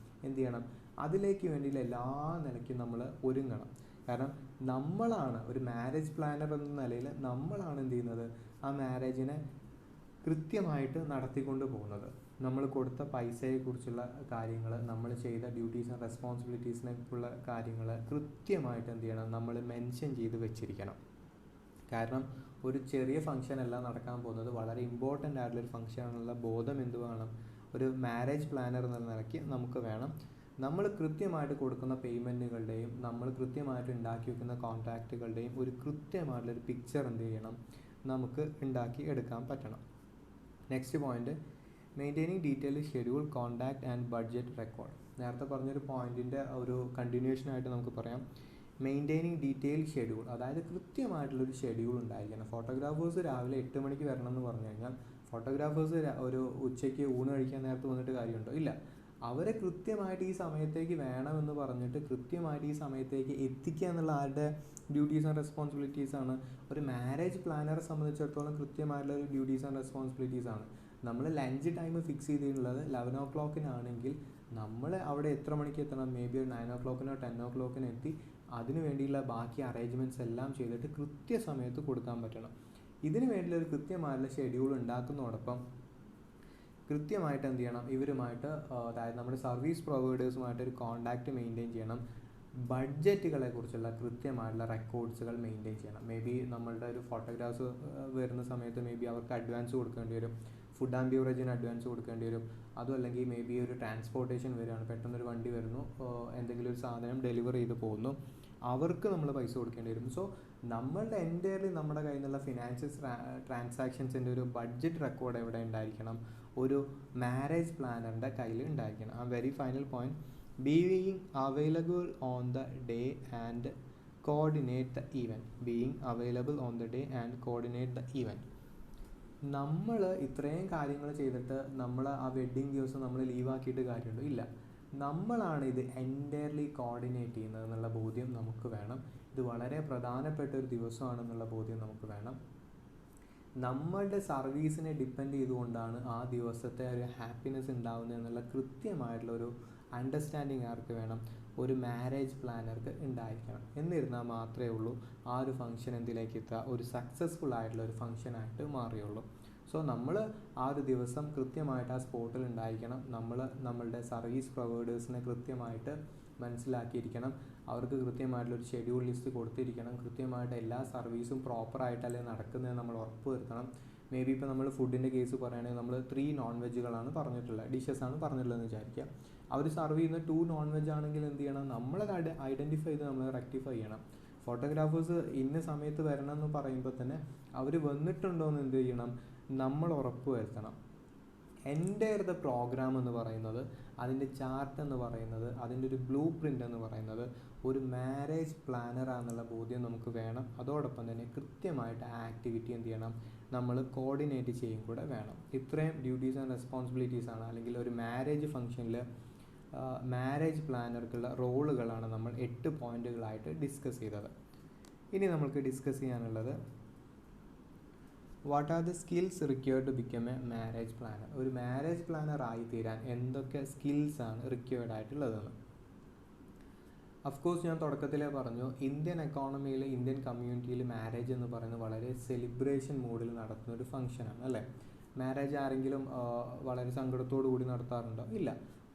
എന്ത് ചെയ്യണം, അതിലേക്ക് വേണ്ടിയുള്ള എല്ലാ നിലയ്ക്കും നമ്മൾ ഒരുങ്ങണം. കാരണം നമ്മളാണ് ഒരു മാരേജ് പ്ലാനർ എന്ന നിലയിൽ നമ്മളാണ് എന്ത് ചെയ്യുന്നത്, ആ മാരേജിനെ കൃത്യമായിട്ട് നടത്തിക്കൊണ്ട് പോകുന്നത്. നമ്മൾ കൊടുത്ത പൈസയെക്കുറിച്ചുള്ള കാര്യങ്ങൾ, നമ്മൾ ചെയ്ത ഡ്യൂട്ടീസ് ആൻഡ് റെസ്പോൺസിബിലിറ്റീസിനെക്കുള്ള കാര്യങ്ങൾ കൃത്യമായിട്ട് എന്ത് ചെയ്യണം, നമ്മൾ മെൻഷൻ ചെയ്ത് വെച്ചിരിക്കണം. കാരണം ഒരു ചെറിയ ഫംഗ്ഷൻ അല്ല നടക്കാൻ പോകുന്നത്, വളരെ ഇമ്പോർട്ടൻ്റ് ആയിട്ടുള്ളൊരു ഫംഗ്ഷനാണുള്ള ബോധം എന്ത് വേണം, ഒരു മാരേജ് പ്ലാനർ എന്ന നിലയ്ക്ക് നമുക്ക് വേണം. നമ്മൾ കൃത്യമായിട്ട് കൊടുക്കുന്ന പേയ്മെൻറ്റുകളുടെയും നമ്മൾ കൃത്യമായിട്ട് ഉണ്ടാക്കി വെക്കുന്ന കോൺട്രാക്റ്റുകളുടെയും ഒരു കൃത്യമായിട്ടുള്ളൊരു പിക്ചർ എന്ത് ചെയ്യണം, നമുക്ക് ഉണ്ടാക്കി എടുക്കാൻ പറ്റണം. Next point, maintaining detail schedule, contact and budget record. നേരത്തെ പറഞ്ഞൊരു പോയിൻറ്റിൻ്റെ ഒരു കണ്ടിന്യൂഷനായിട്ട് നമുക്ക് പറയാം. മെയിൻറ്റെയിനിങ് ഡീറ്റെയിൽഡ് ഷെഡ്യൂൾ, അതായത് കൃത്യമായിട്ടുള്ളൊരു ഷെഡ്യൂൾ ഉണ്ടായിരിക്കണം. ഫോട്ടോഗ്രാഫേഴ്സ് രാവിലെ 8 മണിക്ക് വരണം എന്ന് പറഞ്ഞു കഴിഞ്ഞാൽ ഫോട്ടോഗ്രാഫേഴ്സ് ഒരു ഉച്ചയ്ക്ക് ഊണ് കഴിക്കാൻ നേരത്ത് വന്നിട്ട് കാര്യമുണ്ടോ? ഇല്ല. അവരെ കൃത്യമായിട്ട് ഈ സമയത്തേക്ക് വേണമെന്ന് പറഞ്ഞിട്ട് കൃത്യമായിട്ട് ഈ സമയത്തേക്ക് എത്തിക്കുക എന്നുള്ള ആരുടെ ഡ്യൂട്ടീസ് ആൻഡ് റെസ്പോൺസിബിലിറ്റീസ് ആണ്? ഒരു മാരേജ് പ്ലാനറെ സംബന്ധിച്ചിടത്തോളം കൃത്യമായിട്ടുള്ള ഒരു ഡ്യൂട്ടീസ് ആൻഡ് റെസ്പോൺസിബിലിറ്റീസ് ആണ്. നമ്മൾ ലഞ്ച് ടൈം ഫിക്സ് ചെയ്തിട്ടുള്ളത് 11 o'clock നമ്മൾ അവിടെ എത്ര മണിക്ക് എത്തണം? മേ ബി ഒരു 9 o'clock 10 o'clock എത്തി അതിന് വേണ്ടിയുള്ള ബാക്കി അറേഞ്ച്മെൻറ്റ്സ് എല്ലാം ചെയ്തിട്ട് കൃത്യസമയത്ത് കൊടുക്കാൻ പറ്റണം. ഇതിന് വേണ്ടിയുള്ള ഒരു കൃത്യമായിട്ടുള്ള ഷെഡ്യൂൾ ഉണ്ടാക്കുന്നതോടൊപ്പം കൃത്യമായിട്ട് എന്ത് ചെയ്യണം? ഇവരുമായിട്ട് അതായത് നമ്മുടെ സർവീസ് പ്രൊവൈഡേഴ്സുമായിട്ട് ഒരു കോൺടാക്റ്റ് മെയിൻറ്റെയിൻ ചെയ്യണം. ബഡ്ജറ്റുകളെ കുറിച്ചുള്ള കൃത്യമായിട്ടുള്ള റെക്കോർഡ്സുകൾ മെയിൻറ്റെയിൻ ചെയ്യണം. മേ ബി നമ്മളുടെ ഒരു ഫോട്ടോഗ്രാഫ്സ് വരുന്ന സമയത്ത് മേ ബി അവർക്ക് അഡ്വാൻസ് കൊടുക്കേണ്ടി വരും, ഫുഡ് ആൻഡ് ബീവറേജിന് അഡ്വാൻസ് കൊടുക്കേണ്ടി വരും. അതും അല്ലെങ്കിൽ മേ ബി ഒരു ട്രാൻസ്പോർട്ടേഷൻ വരികയാണ്, പെട്ടെന്നൊരു വണ്ടി വരുന്നു, എന്തെങ്കിലും ഒരു സാധനം ഡെലിവർ ചെയ്ത് പോകുന്നു, അവർക്ക് നമ്മൾ പൈസ കൊടുക്കേണ്ടി വരും. സോ നമ്മളുടെ എൻ്റയർലി നമ്മുടെ കയ്യിൽ നിന്നുള്ള ഫിനാൻഷ്യൽ ട്രാൻസാക്ഷൻസിൻ്റെ ഒരു ബഡ്ജറ്റ് റെക്കോർഡ് എവിടെ ഉണ്ടായിരിക്കണം? ഒരു മാരേജ് പ്ലാനറിൻ്റെ കയ്യിൽ ഉണ്ടായിരിക്കണം. ആ very final point, being available on the day and coordinate the event. Being available on the day and coordinate the event. നമ്മൾ ഇത്രയും കാര്യങ്ങൾ ചെയ്തിട്ട് നമ്മൾ ആ വെഡ്ഡിങ് ദിവസം നമ്മൾ ലീവാക്കിയിട്ട് കാര്യമുണ്ടോ? ഇല്ല. നമ്മളാണ് ഇത് എൻ്റയർലി കോർഡിനേറ്റ് ചെയ്യുന്നത് എന്നുള്ള ബോധ്യം നമുക്ക് വേണം. ഇത് വളരെ പ്രധാനപ്പെട്ട ഒരു ദിവസമാണെന്നുള്ള ബോധ്യം നമുക്ക് വേണം. നമ്മളുടെ സർവീസിനെ ഡിപ്പെൻഡ് ചെയ്തുകൊണ്ടാണ് ആ ദിവസത്തെ ഒരു ഹാപ്പിനെസ് ഉണ്ടാവുന്നത് എന്നുള്ള കൃത്യമായിട്ടുള്ള ഒരു അണ്ടർസ്റ്റാൻഡിങ് ആർക്ക് വേണം? ഒരു മാരേജ് പ്ലാനർക്ക് ഉണ്ടായിരിക്കണം. എന്നിരുന്നാൽ മാത്രമേ ഉള്ളൂ ആ ഒരു ഫംഗ്ഷൻ എന്തിലേക്ക് എത്തുക? ഒരു സക്സസ്ഫുൾ ആയിട്ടുള്ള ഒരു ഫംഗ്ഷനായിട്ട് മാറിയുള്ളൂ. സോ നമ്മൾ ആ ഒരു ദിവസം കൃത്യമായിട്ട് ആ സ്പോട്ടിൽ ഉണ്ടായിരിക്കണം. നമ്മൾ നമ്മളുടെ സർവീസ് പ്രൊവൈഡേഴ്സിനെ കൃത്യമായിട്ട് മനസ്സിലാക്കിയിരിക്കണം. അവർക്ക് കൃത്യമായിട്ടുള്ളൊരു ഷെഡ്യൂൾ ലിസ്റ്റ് കൊടുത്തിരിക്കണം. കൃത്യമായിട്ട് എല്ലാ സർവീസും പ്രോപ്പറായിട്ടല്ലേ നടക്കുന്നത് നമ്മൾ ഉറപ്പ് വരുത്തണം. മേ ബി ഇപ്പോൾ നമ്മൾ ഫുഡിൻ്റെ കേസ് പറയുകയാണെങ്കിൽ നമ്മൾ 3 നോൺ വെജുകളാണ് പറഞ്ഞിട്ടുള്ളത്, ഡിഷസാണ് പറഞ്ഞിട്ടുള്ളതെന്ന് വിചാരിക്കുക. അവർ സർവ് ചെയ്യുന്ന 2 നോൺ വെജ് ആണെങ്കിൽ എന്ത് ചെയ്യണം? നമ്മളത് ഐഡൻറ്റിഫൈ ചെയ്ത് നമ്മൾ റെക്ടിഫൈ ചെയ്യണം. ഫോട്ടോഗ്രാഫേഴ്സ് ഇന്ന സമയത്ത് വരണം എന്ന് പറയുമ്പോൾ തന്നെ അവർ വന്നിട്ടുണ്ടോ എന്ന് എന്ത് ചെയ്യണം? നമ്മൾ ഉറപ്പ് വരുത്തണം. എൻ്റയർ ദ പ്രോഗ്രാം എന്ന് പറയുന്നത്, അതിൻ്റെ ചാർട്ട് എന്ന് പറയുന്നത്, അതിൻ്റെ ഒരു ബ്ലൂ പ്രിൻ്റ് എന്ന് പറയുന്നത് ഒരു മാരേജ് പ്ലാനറാണെന്നുള്ള ബോധ്യം നമുക്ക് വേണം. അതോടൊപ്പം തന്നെ കൃത്യമായിട്ട് ആ ആക്ടിവിറ്റി എന്ത് ചെയ്യണം? നമ്മൾ കോർഡിനേറ്റ് ചെയ്യും കൂടെ വേണം. ഇത്രയും ഡ്യൂട്ടീസ് ആൻഡ് റെസ്പോൺസിബിലിറ്റീസ് ആണ്, അല്ലെങ്കിൽ ഒരു മാരേജ് ഫംഗ്ഷനിൽ മാരേജ് പ്ലാനർക്കുള്ള റോളുകളാണ് നമ്മൾ 8 പോയിന്റുകളായിട്ട് ഡിസ്കസ് ചെയ്തത്. ഇനി നമുക്ക് ഡിസ്കസ് ചെയ്യാനുള്ളത് what are the skills required to become a marriage planner. ഒരു മാരേജ് പ്ലാനർ ആയിത്തീരാൻ എന്തൊക്കെ സ്കിൽസാണ് റിക്വയർഡ് ആയിട്ടുള്ളതെന്ന്. അഫ്കോഴ്സ് ഞാൻ തുടക്കത്തിലേ പറഞ്ഞു, ഇന്ത്യൻ എക്കോണമിയിൽ, ഇന്ത്യൻ കമ്മ്യൂണിറ്റിയിൽ മാരേജ് എന്ന് പറയുന്നത് വളരെ സെലിബ്രേഷൻ മൂഡിൽ നടത്തുന്ന ഒരു ഫംഗ്ഷനാണ് അല്ലേ? മാരേജ് ആരെങ്കിലും വളരെ സങ്കടത്തോടു കൂടി നടത്താറുണ്ടോ? ഇല്ല.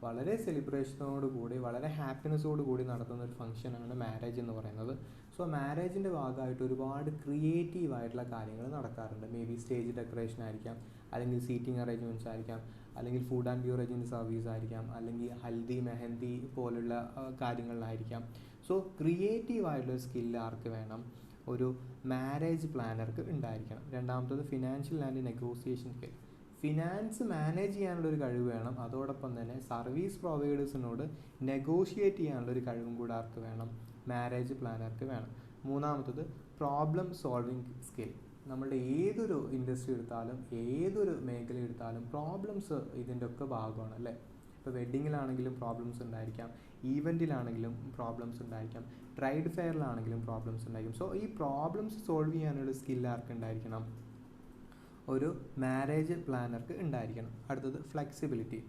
വളരെ സെലിബ്രേഷനോട് കൂടി, വളരെ ഹാപ്പിനെസ്സോട് കൂടി നടത്തുന്ന ഒരു ഫംഗ്ഷനാണ് മാരേജ് എന്ന് പറയുന്നത്. സോ മാരേജിൻ്റെ ഭാഗമായിട്ട് ഒരുപാട് ക്രിയേറ്റീവായിട്ടുള്ള കാര്യങ്ങൾ നടക്കാറുണ്ട്. മേ ബി സ്റ്റേജ് ഡെക്കറേഷൻ ആയിരിക്കാം, അല്ലെങ്കിൽ സീറ്റിംഗ് അറേഞ്ച്മെൻറ്റ്സ് ആയിരിക്കാം, അല്ലെങ്കിൽ ഫുഡ് ആൻഡ് ബീവറേജിൻ്റെ സർവീസ് ആയിരിക്കാം, അല്ലെങ്കിൽ ഹൽദി മെഹന്തി പോലുള്ള കാര്യങ്ങളിലായിരിക്കാം. സോ ക്രിയേറ്റീവായിട്ടുള്ള സ്കില്ല് ആർക്ക് വേണം? ഒരു മാരേജ് പ്ലാനർക്ക് ഉണ്ടായിരിക്കണം. രണ്ടാമത്തത് financial and negotiation skill. Finance manage ചെയ്യാനുള്ളൊരു കഴിവ് വേണം. അതോടൊപ്പം തന്നെ സർവീസ് പ്രൊവൈഡേഴ്സിനോട് നെഗോഷിയേറ്റ് ചെയ്യാനുള്ളൊരു കഴിവും കൂടെ ആർക്ക് വേണം? മാരേജ് പ്ലാനർക്ക് വേണം. മൂന്നാമത്തത് പ്രോബ്ലം സോൾവിങ് സ്കിൽ. നമ്മളുടെ ഏതൊരു ഇൻഡസ്ട്രി എടുത്താലും, ഏതൊരു മേഖല എടുത്താലും പ്രോബ്ലംസ് ഇതിൻ്റെ ഒക്കെ ഭാഗമാണ് അല്ലേ? ഇപ്പോൾ വെഡ്ഡിങ്ങിലാണെങ്കിലും പ്രോബ്ലംസ് ഉണ്ടായിരിക്കാം, ഈവൻറ്റിലാണെങ്കിലും പ്രോബ്ലംസ് ഉണ്ടായിരിക്കാം, ട്രേഡ് ഫെയറിലാണെങ്കിലും പ്രോബ്ലംസ് ഉണ്ടായിരിക്കും. സോ ഈ പ്രോബ്ലംസ് സോൾവ് ചെയ്യാനുള്ള സ്കിൽ ആർക്ക് ഉണ്ടായിരിക്കണം? ഒരു മാരേജ് പ്ലാനർക്ക് ഉണ്ടായിരിക്കണം. അടുത്തത് ഫ്ലെക്സിബിലിറ്റി.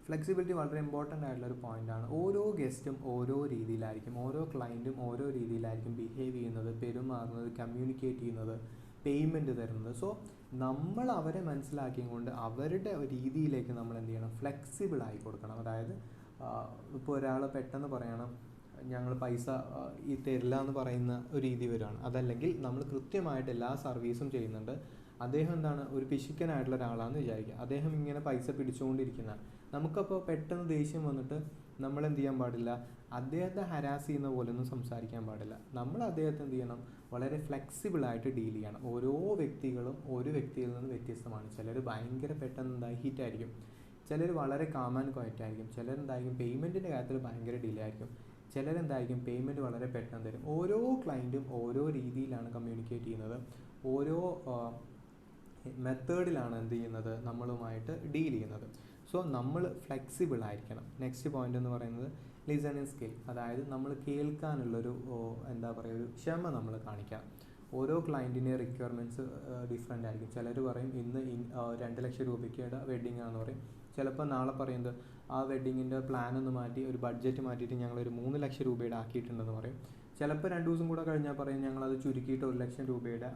ഫ്ലെക്സിബിലിറ്റി വളരെ ഇമ്പോർട്ടൻ്റ് ആയിട്ടുള്ളൊരു പോയിൻ്റാണ്. ഓരോ ഗസ്റ്റും ഓരോ രീതിയിലായിരിക്കും, ഓരോ ക്ലയൻറ്റും ഓരോ രീതിയിലായിരിക്കും ബിഹേവ് ചെയ്യുന്നത്, പെരുമാറുന്നത്, കമ്മ്യൂണിക്കേറ്റ് ചെയ്യുന്നത്, പേയ്മെൻറ്റ് തരുന്നത്. സോ നമ്മൾ അവരെ മനസ്സിലാക്കിക്കൊണ്ട് അവരുടെ രീതിയിലേക്ക് നമ്മൾ എന്ത് ചെയ്യണം? ഫ്ലെക്സിബിൾ ആയി കൊടുക്കണം. അതായത് ഇപ്പോൾ ഒരാൾ പെട്ടെന്ന് പറയണം ഞങ്ങൾ പൈസ ഈ തരില്ല എന്ന് പറയുന്ന ഒരു രീതി വരുവാണ്. അതല്ലെങ്കിൽ നമ്മൾ കൃത്യമായിട്ട് എല്ലാ സർവീസും ചെയ്യുന്നുണ്ട്, അദ്ദേഹം എന്താണ് ഒരു പിശുക്കനായിട്ടുള്ള ഒരാളാണെന്ന് വിചാരിക്കുക, അദ്ദേഹം ഇങ്ങനെ പൈസ പിടിച്ചുകൊണ്ടിരിക്കുന്നതാണ്. നമുക്കപ്പോൾ പെട്ടെന്ന് ദേഷ്യം വന്നിട്ട് നമ്മൾ എന്ത് ചെയ്യാൻ പാടില്ല? അദ്ദേഹത്തെ ഹരാസ് ചെയ്യുന്ന പോലെ ഒന്നും സംസാരിക്കാൻ പാടില്ല. നമ്മൾ അദ്ദേഹത്തെ എന്ത് ചെയ്യണം? വളരെ ഫ്ലെക്സിബിളായിട്ട് ഡീൽ ചെയ്യണം. ഓരോ വ്യക്തികളും ഒരു വ്യക്തിയിൽ നിന്ന് വ്യത്യസ്തമാണ്. ചിലർ ഭയങ്കര പെട്ടെന്ന് എന്താ ഹീറ്റായിരിക്കും, ചിലർ വളരെ കാം ആൻഡ് ക്വയറ്റ് ആയിരിക്കും, ചിലർ എന്തായിരിക്കും പേയ്മെൻറ്റിൻ്റെ കാര്യത്തിൽ ഭയങ്കര ഡിലേ ആയിരിക്കും, ചിലരെന്തായിരിക്കും പേയ്മെൻറ്റ് വളരെ പെട്ടെന്ന് തരും. ഓരോ ക്ലയൻറ്റും ഓരോ രീതിയിലാണ് കമ്മ്യൂണിക്കേറ്റ് ചെയ്യുന്നത്, ഓരോ മെത്തേഡിലാണ് എന്ത് ചെയ്യുന്നത്, നമ്മളുമായിട്ട് ഡീൽ ചെയ്യുന്നത്. സോ നമ്മൾ ഫ്ലെക്സിബിൾ ആയിരിക്കണം. നെക്സ്റ്റ് പോയിന്റ് എന്ന് പറയുന്നത് ലിസണിങ് സ്കിൽ, അതായത് നമ്മൾ കേൾക്കാനുള്ളൊരു എന്താ പറയുക, ഒരു ക്ഷമ നമ്മൾ കാണിക്കാം. ഓരോ ക്ലയൻറ്റിൻ്റെ റിക്വയർമെൻറ്റ്സ് ഡിഫറെൻ്റ് ആയിരിക്കും. ചിലർ പറയും ഇന്ന് 2 ലക്ഷം രൂപയ്ക്കുള്ള വെഡ്ഡിങ് ആണെന്ന് പറയും. ചിലപ്പോൾ നാളെ പറയുന്നത് ആ വെഡ്ഡിങ്ങിൻ്റെ പ്ലാൻ ഒന്ന് മാറ്റി ഒരു ബഡ്ജറ്റ് മാറ്റിയിട്ട് ഞങ്ങളൊരു 3 ലക്ഷം രൂപയുടെ ആക്കിയിട്ടുണ്ടെന്ന് പറയും. ചിലപ്പോൾ 2 ദിവസം കൂടെ കഴിഞ്ഞാൽ പറയും ഞങ്ങളത് ചുരുക്കിയിട്ട് 1 ലക്ഷം രൂപയുടെ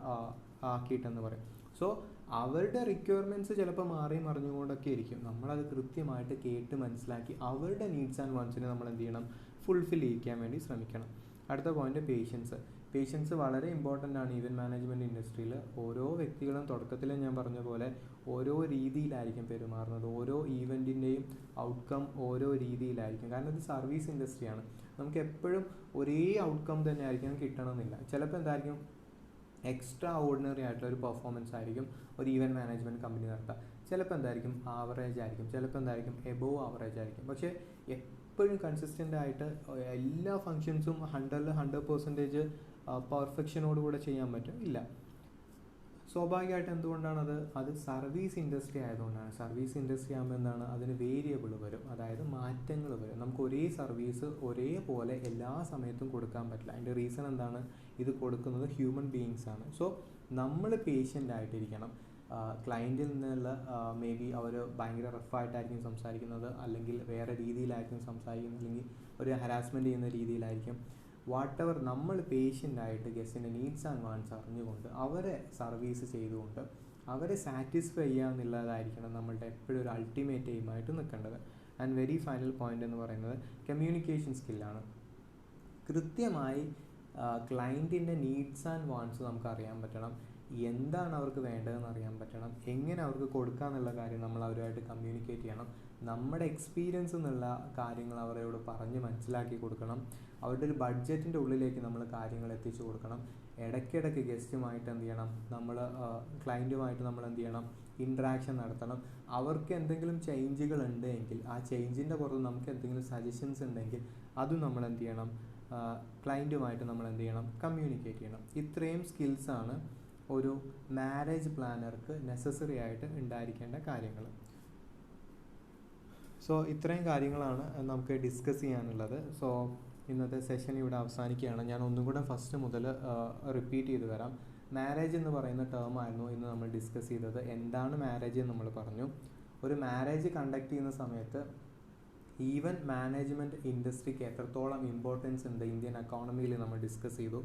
ആക്കിയിട്ടെന്ന് പറയും. സോ അവരുടെ റിക്വയർമെൻറ്റ്സ് ചിലപ്പോൾ മാറി മറിഞ്ഞുകൊണ്ടൊക്കെ ഇരിക്കും. നമ്മളത് കൃത്യമായിട്ട് കേട്ട് മനസ്സിലാക്കി അവരുടെ നീഡ്സ് ആൻഡ് വാണ്ട്സിനെ നമ്മൾ എന്ത് ചെയ്യണം, ഫുൾഫിൽ ചെയ്യിക്കാൻ വേണ്ടി ശ്രമിക്കണം. അടുത്ത പോയിന്റ് പേഷ്യൻസ്. പേഷ്യൻസ് വളരെ ഇമ്പോർട്ടൻ്റ് ആണ് ഈവൻറ്റ് മാനേജ്മെൻറ്റ് ഇൻഡസ്ട്രിയിൽ. ഓരോ വ്യക്തികളും തുടക്കത്തിൽ ഞാൻ പറഞ്ഞ പോലെ ഓരോ രീതിയിലായിരിക്കും പെരുമാറുന്നത്. ഓരോ ഈവൻറ്റിൻ്റെയും ഔട്ട്കം ഓരോ രീതിയിലായിരിക്കും. കാരണം ഇത് സർവീസ് ഇൻഡസ്ട്രിയാണ്. നമുക്ക് എപ്പോഴും ഒരേ ഔട്ട്കം തന്നെ ആയിരിക്കും കിട്ടണമെന്നില്ല. ചിലപ്പോൾ എന്തായിരിക്കും, എക്സ്ട്രാ ഓർഡിനറി ആയിട്ടുള്ള ഒരു പെർഫോമൻസ് ആയിരിക്കും ഒരു ഈവൻറ്റ് മാനേജ്മെൻറ്റ് കമ്പനി നടത്തുക. ചിലപ്പോൾ എന്തായിരിക്കും, ആവറേജ് ആയിരിക്കും. ചിലപ്പോൾ എന്തായിരിക്കും, എബോവ് ആവറേജ് ആയിരിക്കും. പക്ഷേ എപ്പോഴും കൺസിസ്റ്റൻ്റ് ആയിട്ട് എല്ലാ ഫങ്ഷൻസും 100% പെർഫെക്ഷനോടുകൂടെ ചെയ്യാൻ പറ്റും ഇല്ല. സ്വാഭാവികമായിട്ട് എന്തുകൊണ്ടാണത്, അത് സർവീസ് ഇൻഡസ്ട്രി ആയതുകൊണ്ടാണ്. സർവീസ് ഇൻഡസ്ട്രി ആകുമ്പോൾ എന്താണ്, അതിന് വേരിയബിൾ വരും, അതായത് മാറ്റങ്ങൾ വരും. നമുക്ക് ഒരേ സർവീസ് ഒരേപോലെ എല്ലാ സമയത്തും കൊടുക്കാൻ പറ്റില്ല. അതിൻ്റെ റീസൺ എന്താണ്, ഇത് കൊടുക്കുന്നത് ഹ്യൂമൻ ബീയിങ്സ് ആണ്. സോ നമ്മൾ പേഷ്യൻ്റ് ആയിട്ടിരിക്കണം. ക്ലയൻറ്റിൽ നിന്നുള്ള മേ ബി അവർ ഭയങ്കര റഫായിട്ടായിരിക്കും സംസാരിക്കുന്നത്, അല്ലെങ്കിൽ വേറെ രീതിയിലായിരിക്കും സംസാരിക്കുന്നത്, അല്ലെങ്കിൽ ഒരു ഹരാസ്മെൻറ്റ് ചെയ്യുന്ന രീതിയിലായിരിക്കും. വാട്ടെവർ, നമ്മൾ പേഷ്യൻ്റായിട്ട് ഗസ്റ്റിൻ്റെ നീഡ്സ് ആൻഡ് വാണ്ട്സ് അറിഞ്ഞുകൊണ്ട് അവരെ സർവീസ് ചെയ്തുകൊണ്ട് അവരെ സാറ്റിസ്ഫൈ ചെയ്യുക എന്നുള്ളതായിരിക്കണം നമ്മളുടെ എപ്പോഴും ഒരു അൾട്ടിമേറ്റ് എയിമായിട്ട് നിൽക്കേണ്ടത്. ആൻഡ് വെരി ഫൈനൽ പോയിന്റ് എന്ന് പറയുന്നത് കമ്മ്യൂണിക്കേഷൻ സ്കില്ലാണ്. കൃത്യമായി ക്ലയൻറ്റിൻ്റെ നീഡ്സ് ആൻഡ് വാണ്ട്സ് നമുക്ക് അറിയാൻ പറ്റണം, എന്താണ് അവർക്ക് വേണ്ടതെന്ന് അറിയാൻ പറ്റണം, എങ്ങനെ അവർക്ക് കൊടുക്കുക എന്നുള്ള കാര്യം നമ്മൾ അവരുമായിട്ട് കമ്മ്യൂണിക്കേറ്റ് ചെയ്യണം. നമ്മുടെ എക്സ്പീരിയൻസ് എന്നുള്ള കാര്യങ്ങൾ അവരോട് പറഞ്ഞ് മനസ്സിലാക്കി കൊടുക്കണം. അവരുടെ ഒരു ബഡ്ജറ്റിൻ്റെ ഉള്ളിലേക്ക് നമ്മൾ കാര്യങ്ങൾ എത്തിച്ചു കൊടുക്കണം. ഇടയ്ക്കിടയ്ക്ക് ഗസ്റ്റുമായിട്ട് എന്ത് ചെയ്യണം, നമ്മൾ ക്ലയൻറ്റുമായിട്ട് നമ്മൾ എന്ത് ചെയ്യണം, ഇൻട്രാക്ഷൻ നടത്തണം. അവർക്ക് എന്തെങ്കിലും ചേഞ്ചുകൾ ഉണ്ടെങ്കിൽ ആ ചേഞ്ചിൻ്റെ പുറത്ത് നമുക്ക് എന്തെങ്കിലും സജഷൻസ് ഉണ്ടെങ്കിൽ അതും നമ്മൾ എന്ത് ചെയ്യണം, ക്ലയൻറ്റുമായിട്ട് നമ്മൾ എന്ത് ചെയ്യണം, കമ്മ്യൂണിക്കേറ്റ് ചെയ്യണം. ഇത്രയും സ്കിൽസാണ് ഒരു മാരേജ് പ്ലാനർക്ക് നെസസറി ആയിട്ട് ഉണ്ടായിരിക്കേണ്ട കാര്യങ്ങൾ. സോ ഇത്രയും കാര്യങ്ങളാണ് നമുക്ക് ഡിസ്കസ് ചെയ്യാനുള്ളത്. സോ ഇന്നത്തെ സെഷൻ ഇവിടെ അവസാനിക്കുകയാണ്. ഞാൻ ഒന്നും കൂടെ ഫസ്റ്റ് മുതൽ റിപ്പീറ്റ് ചെയ്ത് വരാം. മാരേജ് എന്ന് പറയുന്ന ടേം ആയിരുന്നു ഇന്ന് നമ്മൾ ഡിസ്കസ് ചെയ്തത്. എന്താണ് മാരേജ് എന്ന് നമ്മൾ പറഞ്ഞു. ഒരു മാരേജ് കണ്ടക്ട് ചെയ്യുന്ന സമയത്ത് ഈവൻറ്റ് മാനേജ്മെൻറ്റ് ഇൻഡസ്ട്രിക്ക് എത്രത്തോളം ഇമ്പോർട്ടൻസ് ഉണ്ട് ഇന്ത്യൻ എക്കോണമിയിൽ നമ്മൾ ഡിസ്കസ് ചെയ്തു.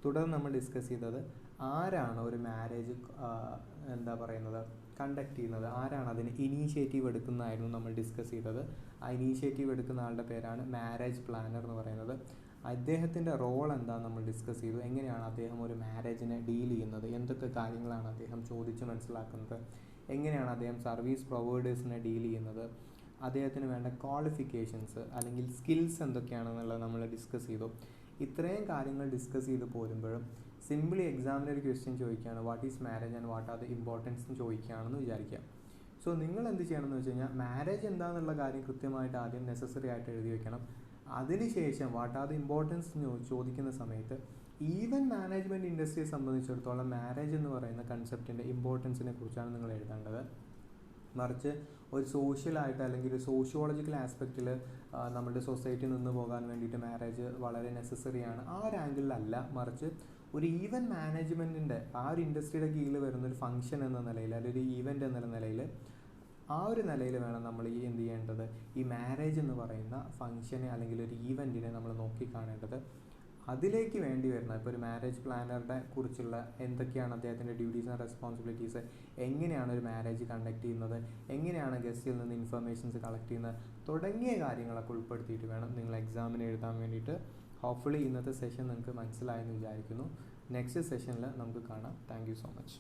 തുടർന്ന് നമ്മൾ ഡിസ്കസ് ചെയ്തത് ആരാണ് ഒരു മാരേജ് എന്താ പറയുന്നത് കണ്ടക്ട് ചെയ്യുന്നത്, ആരാണ് അതിന് ഇനീഷ്യേറ്റീവ് എടുക്കുന്നതായിരുന്നു നമ്മൾ ഡിസ്കസ് ചെയ്തത്. ആ ഇനീഷ്യേറ്റീവ് എടുക്കുന്ന ആളുടെ പേരാണ് മാരേജ് പ്ലാനർ എന്ന് പറയുന്നത്. അദ്ദേഹത്തിൻ്റെ റോൾ എന്താണെന്ന് നമ്മൾ ഡിസ്കസ് ചെയ്തു. എങ്ങനെയാണ് അദ്ദേഹം ഒരു മാരേജിനെ ഡീൽ ചെയ്യുന്നത്, എന്തൊക്കെ കാര്യങ്ങളാണ് അദ്ദേഹം ചോദിച്ച് മനസ്സിലാക്കുന്നത്, എങ്ങനെയാണ് അദ്ദേഹം സർവീസ് പ്രൊവൈഡേഴ്സിനെ ഡീൽ ചെയ്യുന്നത്, അദ്ദേഹത്തിന് വേണ്ട ക്വാളിഫിക്കേഷൻസ് അല്ലെങ്കിൽ സ്കിൽസ് എന്തൊക്കെയാണെന്നുള്ളത് നമ്മൾ ഡിസ്കസ് ചെയ്തു. ഇത്രയും കാര്യങ്ങൾ ഡിസ്കസ് ചെയ്ത് പോരുമ്പോഴും സിംപിളി എക്സാമിന് ഒരു ക്വസ്റ്റ്യൻ ചോദിക്കുകയാണ്, what is marriage and what are the importance എന്ന് ചോദിക്കുകയാണെന്ന് വിചാരിക്കുക. സോ നിങ്ങൾ എന്ത് ചെയ്യണമെന്ന് വെച്ച് കഴിഞ്ഞാൽ മാരേജ് എന്താണെന്നുള്ള കാര്യം കൃത്യമായിട്ട് ആദ്യം നെസസറി ആയിട്ട് എഴുതി വെക്കണം. അതിനുശേഷം വാട്ട് ആർ ദ ഇമ്പോർട്ടൻസ് ചോദിക്കുന്ന സമയത്ത് ഈവൻറ്റ് മാനേജ്മെൻറ്റ് ഇൻഡസ്ട്രിയെ സംബന്ധിച്ചിടത്തോളം മാരേജ് എന്ന് പറയുന്ന കൺസെപ്റ്റിൻ്റെ ഇമ്പോർട്ടൻസിനെ കുറിച്ചാണ് നിങ്ങൾ എഴുതേണ്ടത്. മറിച്ച് ഒരു സോഷ്യലായിട്ട് അല്ലെങ്കിൽ ഒരു സോഷ്യോളജിക്കൽ ആസ്പെക്റ്റിൽ നമ്മുടെ സൊസൈറ്റി നിന്ന് പോകാൻ വേണ്ടിയിട്ട് മാരേജ് വളരെ നെസസറിയാണ് ആ ഒരു ആംഗിളിലല്ല, മറിച്ച് ഒരു ഈവൻറ്റ് മാനേജ്മെൻറ്റിൻ്റെ ആ ഒരു ഇൻഡസ്ട്രിയുടെ കീഴിൽ വരുന്നൊരു ഫംഗ്ഷൻ എന്ന നിലയിൽ അല്ലെങ്കിൽ ഒരു ഈവൻറ്റ് എന്ന നിലയിൽ ആ ഒരു നിലയിൽ വേണം നമ്മൾ ഈ എന്ത് ചെയ്യേണ്ടത്, ഈ മാരേജ് എന്ന് പറയുന്ന ഫംഗ്ഷനെ അല്ലെങ്കിൽ ഒരു ഈവൻറ്റിനെ നമ്മൾ നോക്കിക്കാണേണ്ടത്. അതിലേക്ക് വേണ്ടി വരുന്ന ഇപ്പോൾ ഒരു മാരേജ് പ്ലാനറുടെ കുറിച്ചുള്ള എന്തൊക്കെയാണ് അദ്ദേഹത്തിൻ്റെ ഡ്യൂട്ടീസ് ആൻഡ് റെസ്പോൺസിബിലിറ്റീസ്, എങ്ങനെയാണ് ഒരു മാരേജ് കണ്ടക്ട് ചെയ്യുന്നത്, എങ്ങനെയാണ് ഗസ്റ്റിൽ നിന്ന് ഇൻഫർമേഷൻസ് കളക്ട് ചെയ്യുന്നത് തുടങ്ങിയ കാര്യങ്ങളൊക്കെ ഉൾപ്പെടുത്തിയിട്ട് വേണം നിങ്ങൾ എക്സാമിന് എഴുതാൻ വേണ്ടിയിട്ട്. ഹോപ്പ്ഫുള്ളി ഇന്നത്തെ സെഷൻ നിങ്ങൾക്ക് മനസ്സിലായെന്ന് വിചാരിക്കുന്നു. നെക്സ്റ്റ് സെഷനിൽ നമുക്ക് കാണാം. Thank you so much.